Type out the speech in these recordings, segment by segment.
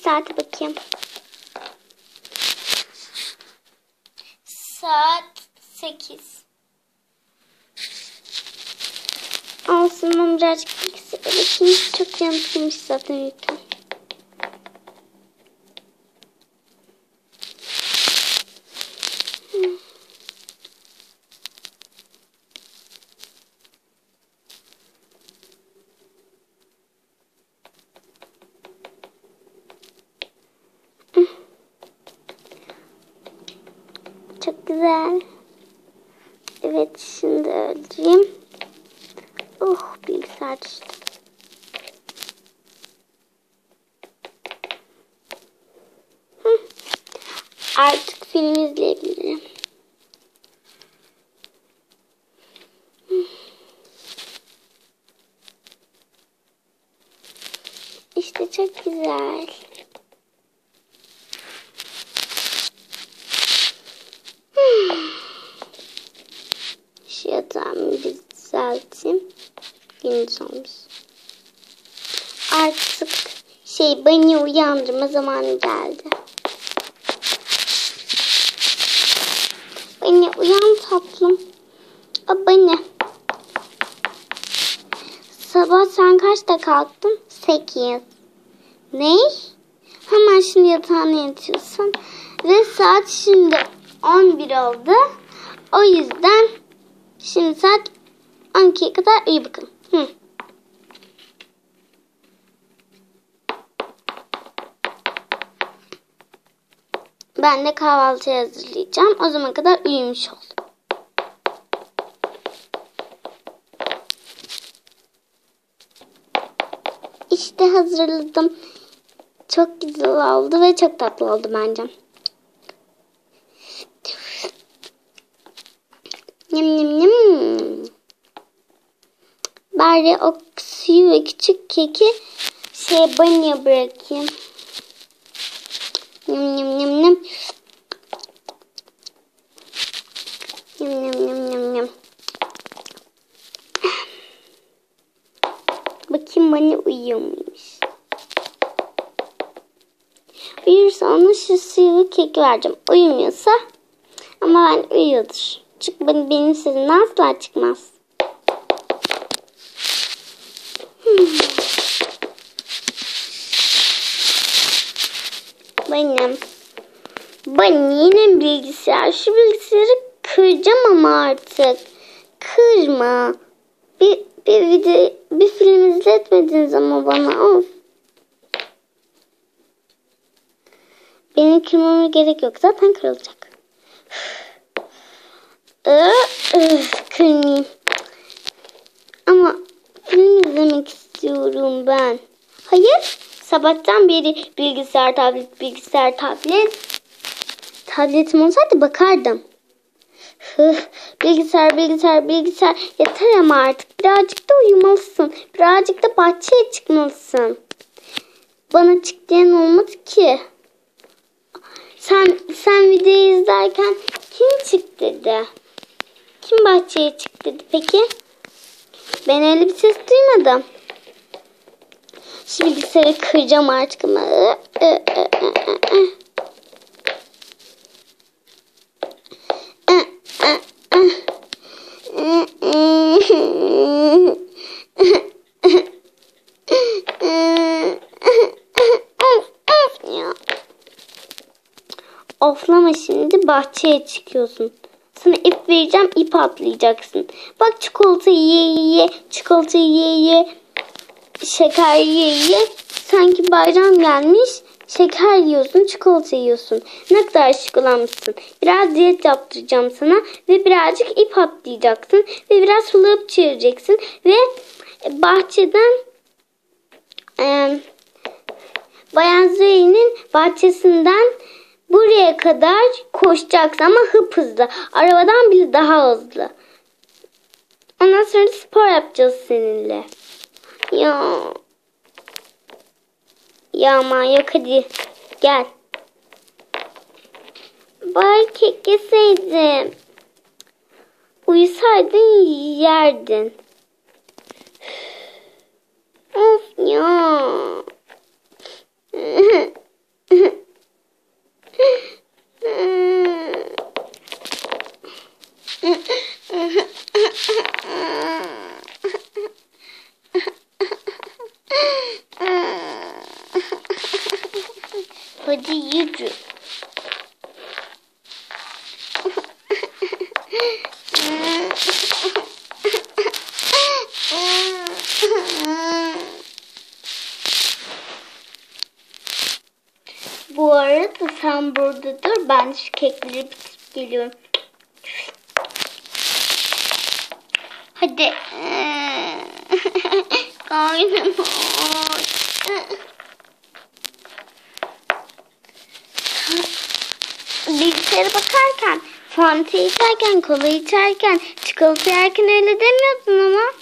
saate bakayım. Saat 8. Olsun, ben birazcık bilgisayara bakayım. Çok canım sıkılmış zaten uyurken. Çok güzel. Evet, şimdi öldüreyim. Oh, bilgisayar düştü. Artık film izleyebilirim. İşte çok güzel. Şu yatağımı bir düzelteyim. Gündüz olmuş. Artık beni uyandırma zamanı geldi. Beni uyan tatlım. Beni. Sabah sen kaçta kalktın? 8. Ne? Hemen şimdi yatağına yatıyorsun. Ve saat şimdi 11 oldu. O yüzden şimdi saat 12'ye kadar uyu bakalım. Ben de kahvaltı hazırlayacağım. O zamana kadar uyumuş ol. İşte hazırladım. Çok güzel oldu ve çok tatlı oldu bence. Yum yum yum. Bari o suyu ve küçük keki banyoya bırakayım. Yum yum yum yum. Yum yum yum yum yum. Bakayım bana uyuyor muymuş. Uyursa ona şu suyu ve keki vereceğim. Uyumuyorsa ama ben uyuyordur. Çünkü benim sesimden asla çıkmaz. Benim yine bilgisayar. Şu bilgisayarı kıracağım ama artık. Kırma. Bir film izletmediniz ama bana. Of. Benim kırmama gerek yok. Zaten kırılacak. Kırmayayım. Ama film izlemek istiyorum ben. Hayır. Sabahtan beri bilgisayar, tablet. Tabletim olsaydı bakardım. Bilgisayar. Yeter ama artık. Birazcık da uyumalısın. Birazcık da bahçeye çıkmalısın. Bana çık diyen olmadı ki. Sen videoyu izlerken kim çık dedi? Kim bahçeye çık dedi peki? Ben öyle bir ses duymadım. Şu bilgisayarı kıracağım artık ama. Oflama, şimdi bahçeye çıkıyorsun. Sana ip vereceğim, ip atlayacaksın. Bak, çikolata ye. Şeker ye. Sanki bayram gelmiş. Şeker yiyorsun, çikolata yiyorsun. Ne kadar şıklanmışsın. Biraz diyet yaptıracağım sana. Ve birazcık ip atlayacaksın. Ve biraz fırlayıp çevireceksin. Ve bahçeden Bayan Zey'nin bahçesinden buraya kadar koşacaksın ama hızlı. Arabadan bile daha hızlı. Ondan sonra spor yapacağız seninle. Ya aman yok, hadi gel. Bari kek yeseydin. Uyusaydın yerdin. Of ya. Hadi yürü. Bu arada sen burada dur. Ben şu kekleri bitirip geliyorum. Hadi. Karnım aç. Bilgisayara bakarken, fanta içerken, kola içerken, çikolata yerken öyle demiyordun ama.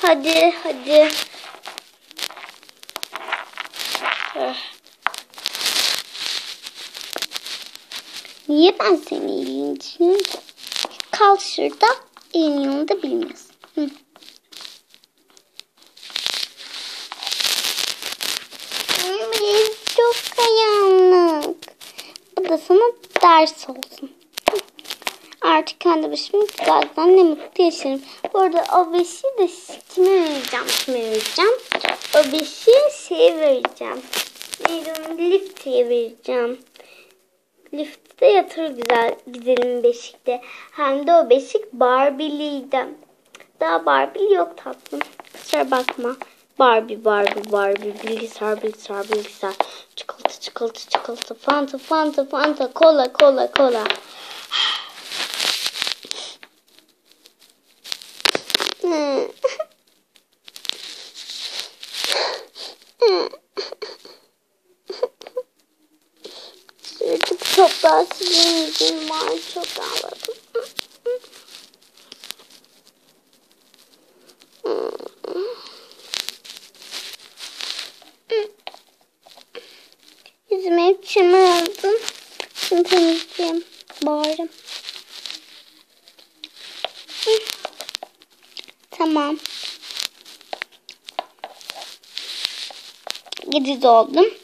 Hadi, hadi. Niye ben seni ilgileneceğim? Kal şurada, elin yolunu da bilmiyorsun. Hı. Çok karanlık. Bu da sana ders olsun. Artık kendi başıma birazdan ne mutlu yaşarım. Bu arada o beşi de kime vereceğim? O beşi şeye vereceğim. Neydi onu? Lift'e vereceğim. Lift'te yatır güzelim beşikte. Hem de o beşik Barbie'liydi. Daha Barbie yok tatlım. Kusura bakma. Barbie. Bilgisayar. Çikolata. Fanta. Kola. Sürekli toprağı silmeyeceğim var. Çok ağladım. Yüzüm hep çamur oldu. Şimdi temizleyeyim. Bağırım. Tamam. Gece oldum.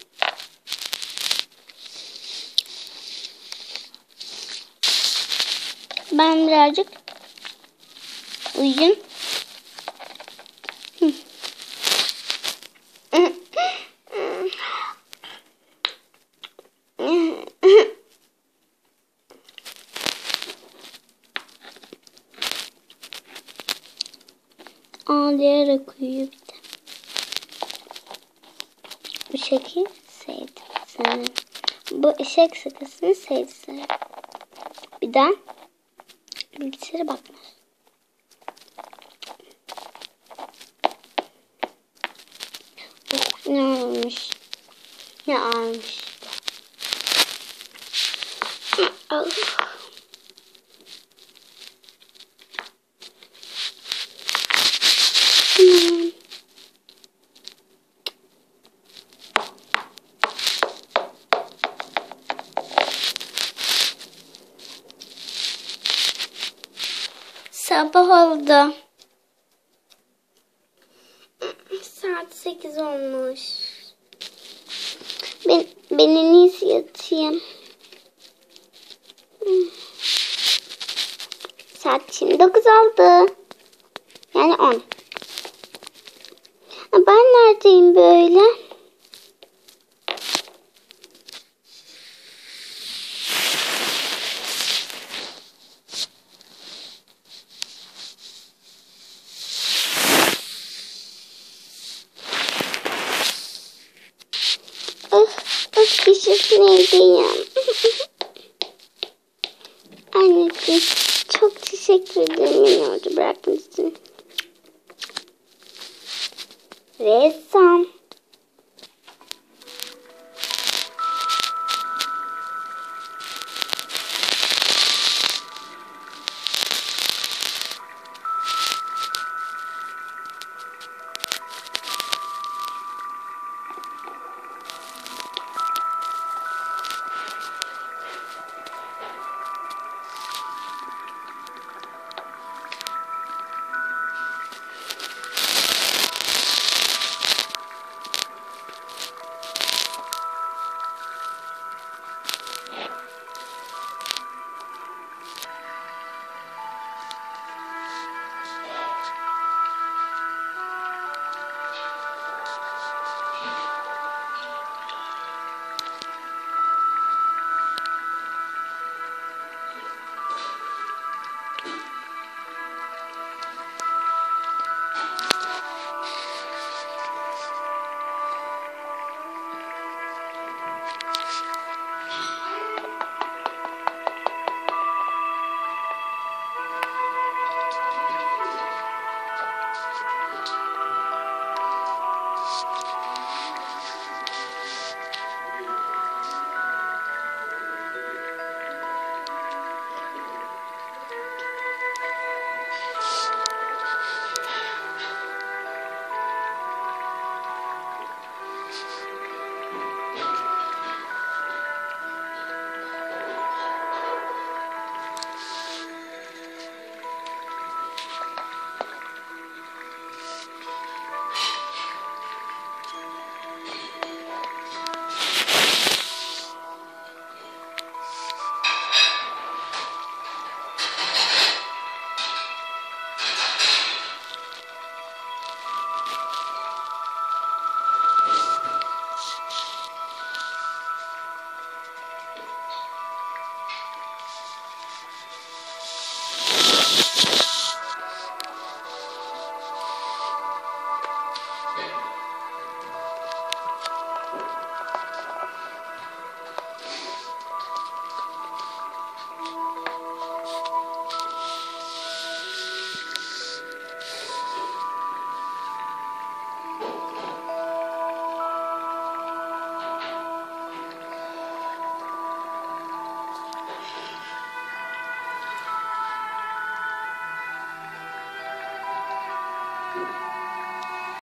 Ben birazcık uyuyayım. Ağlayarak uyuyor bir de. Bu şekil sevdim seni. Bu eşek sakasını sevdim. Bir daha bilgisayara bakma. Oh, ne almış. Allah. Sabah oldu. Saat 8 olmuş. Ben en iyisi yatayım. Saat şimdi 9 oldu. Yani 10. Ben neredeyim böyle? Kişisin evdeyim. Anneciğim çok teşekkür ederim beni orada bırakmışsın. Ressam.